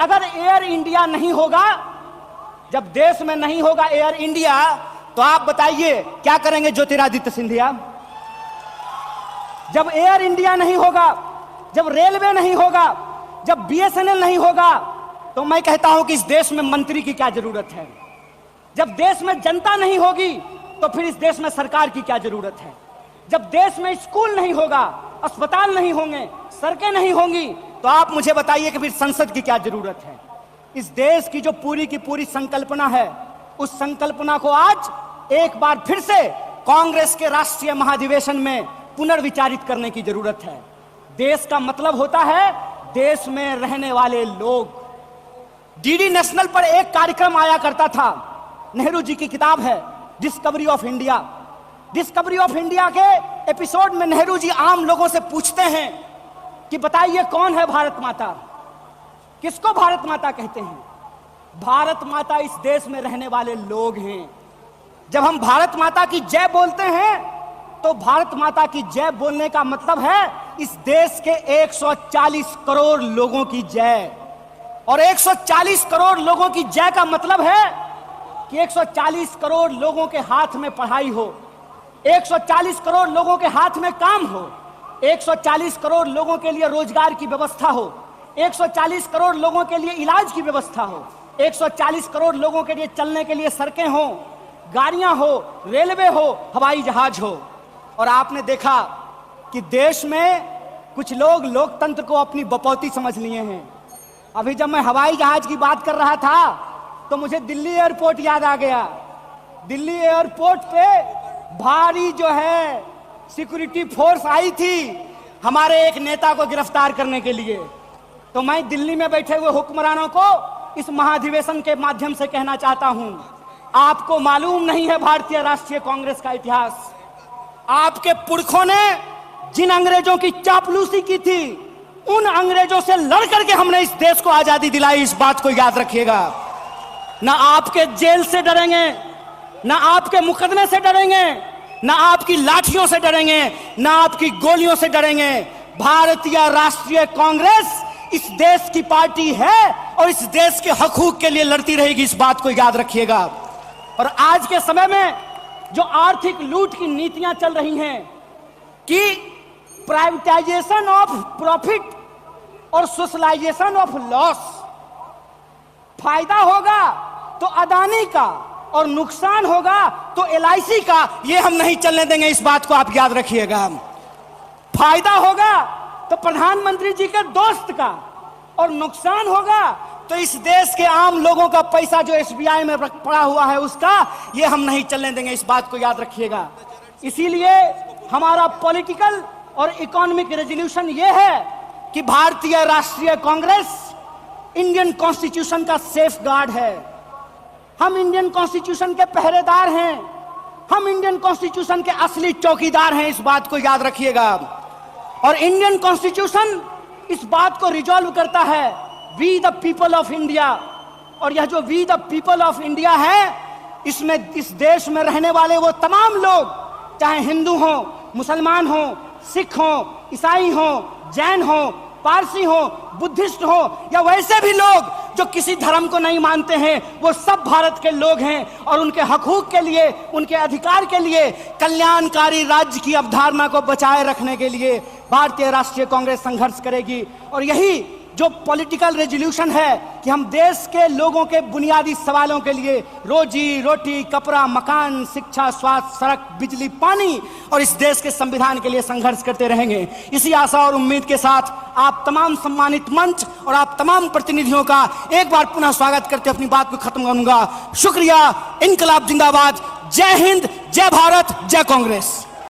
अगर air India नहीं होगा, जब देश में नहीं होगा एयर इंडिया, तो आप बताइए क्या करेंगे ज्योतिरादित्य सिंधिया? जब एयर इंडिया नहीं होगा, जब रेलवे नहीं होगा, जब बीएसएनएल नहीं होगा, तो मैं कहता हूं कि इस देश में मंत्री की क्या जरूरत है? जब देश में जनता नहीं होगी, तो फिर इस देश में सरकार की क्या जरूरत है? जब देश में स्कूल नहीं होगा, अस्पताल नहीं होंगे, सड़कें नहीं होंगी, तो आप मुझे बताइए कि फिर संसद की क्या जरूरत है? इस देश की जो पूरी की पूरी संकल्पना है, उस संकल्पना को आज एक बार फिर से कांग्रेस के राष्ट्रीय महाधिवेशन में पुनर्विचारित करने की जरूरत है। देश का मतलब होता है देश में रहने वाले लोग। डीडी नेशनल पर एक कार्यक्रम आया करता था, नेहरू जी की किताब है discovery of India. Discovery of India के एपिसोड में नेहरू जी आम लोगों से पूछते हैं कि बताइए कौन है भारत माता, किसको भारत माता कहते हैं? भारत माता इस देश में रहने वाले लोग हैं। जब हम भारत माता की जय बोलते हैं, तो भारत माता की जय बोलने का मतलब है इस देश के 140 करोड़ लोगों की जय। और 140 करोड़ लोगों की जय का मतलब है कि 140 करोड़ लोगों के हाथ में पढ़ाई हो, 140 करोड़ लोगों के हाथ में काम हो, 140 करोड़ लोगों के लिए रोजगार की व्यवस्था हो, 140 करोड़ लोगों के लिए इलाज की व्यवस्था हो, 140 करोड़ लोगों के लिए चलने के लिए सड़कें हो, गाड़ियां हो, रेलवे हो, हवाई जहाज हो। और आपने देखा कि देश में कुछ लोग लोकतंत्र को अपनी बपौती समझ लिए हैं। अभी जब मैं हवाई जहाज की बात कर रहा था, तो मुझे दिल्ली एयरपोर्ट याद आ गया। दिल्ली एयरपोर्ट पे भारी जो है सिक्योरिटी फोर्स आई थी हमारे एक नेता को गिरफ्तार करने के लिए। तो मैं दिल्ली में बैठे हुए हुक्मरानों को इस महाधिवेशन के माध्यम से कहना चाहता हूं, आपको मालूम नहीं है भारतीय राष्ट्रीय कांग्रेस का इतिहास। आपके पुरखों ने जिन अंग्रेजों की चापलूसी की थी, उन अंग्रेजों से लड़ करके हमने इस देश को आजादी दिलाई। इस बात को याद रखिएगा। ना आपके जेल से डरेंगे, ना आपके मुकदमे से डरेंगे, ना आपकी लाठियों से डरेंगे, ना आपकी गोलियों से डरेंगे। भारतीय राष्ट्रीय कांग्रेस इस देश की पार्टी है और इस देश के हकूक के लिए लड़ती रहेगी। इस बात को याद रखिएगा। और आज के समय में जो आर्थिक लूट की नीतियां चल रही हैं कि प्राइवेटाइजेशन ऑफ प्रॉफिट और सोशलाइजेशन ऑफ लॉस, फायदा होगा तो अदानी का और नुकसान होगा तो एलआईसी का, ये हम नहीं चलने देंगे। इस बात को आप याद रखिएगा। फायदा होगा तो प्रधानमंत्री जी के दोस्त का, और नुकसान होगा तो इस देश के आम लोगों का पैसा जो एसबीआई में पड़ा हुआ है उसका, ये हम नहीं चलने देंगे। इस बात को याद रखिएगा। इसीलिए हमारा पॉलिटिकल और इकोनॉमिक रेजोल्यूशन ये है कि भारतीय राष्ट्रीय कांग्रेस इंडियन कॉन्स्टिट्यूशन का सेफ गार्ड है। हम इंडियन कॉन्स्टिट्यूशन के पहरेदार हैं, हम इंडियन कॉन्स्टिट्यूशन के असली चौकीदार हैं। इस बात को याद रखिएगा। और इंडियन कॉन्स्टिट्यूशन इस बात को रिजॉल्व करता है, we the people of India. और यह जो we the people of India है, इसमें इस देश में रहने वाले वो तमाम लोग, चाहे हिंदू हो, मुसलमान हो, सिख हो, ईसाई हो, जैन हो, पारसी हो, बुद्धिस्ट हो, या वैसे भी लोग जो किसी धर्म को नहीं मानते हैं, वो सब भारत के लोग हैं। और उनके हकूक के लिए, उनके अधिकार के लिए, कल्याणकारी राज्य की अवधारणा को बचाए रखने के लिए भारतीय राष्ट्रीय कांग्रेस संघर्ष करेगी। और यही जो पॉलिटिकल रेजोल्यूशन है कि हम देश के लोगों के बुनियादी सवालों के लिए, रोजी रोटी, कपड़ा, मकान, शिक्षा, स्वास्थ्य, सड़क, बिजली, पानी, और इस देश के संविधान के लिए संघर्ष करते रहेंगे। इसी आशा और उम्मीद के साथ आप तमाम सम्मानित मंच और आप तमाम प्रतिनिधियों का एक बार पुनः स्वागत करते अपनी बात को खत्म करूंगा। शुक्रिया। इनकलाब जिंदाबाद। जय हिंद, जय भारत, जय कांग्रेस।